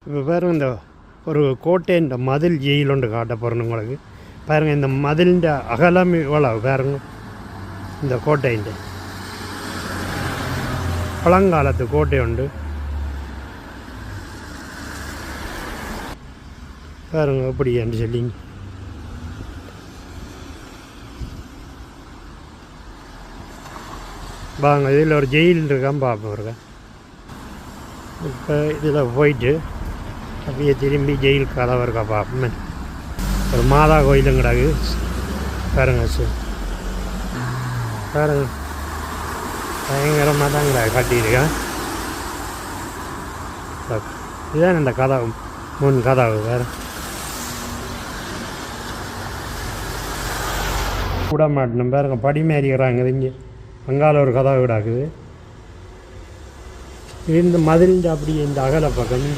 இப்போ பாருங்கள், இந்த ஒரு கோட்டை இந்த மதில் ஜெயில் ஒன்று காட்ட போகிறேன் உங்களுக்கு. பாருங்கள், இந்த மதிலின் அகலம் இவ்வளவு பாருங்க. இந்த கோட்டையின் பழங்காலத்து கோட்டை உண்டு பாருங்க எப்படி என்று சொல்லி. வாங்க, இதில் ஒரு ஜெயில் இருக்கான்னு பார்ப்போம் இருக்கேன். இப்போ இதில் போயிட்டு அப்படியே திரும்பி ஜெயில் கதவு இருக்கா பார்ப்போம். ஒரு மாதா கோயிலும் கிடக்கு பாருங்க. பாருங்க, பயங்கரமாக தான் கிடக்கு கட்டியிருக்கேன். இதுதான் இந்த கதவு, முன் கதவு. வேறு விட மாட்டேன் பாருங்க, படி மாறிக்கிறாங்க. இங்கே அங்கால ஒரு கதவு கிடக்குது. இந்த மதில் அப்படியே இந்த அகல பக்கம்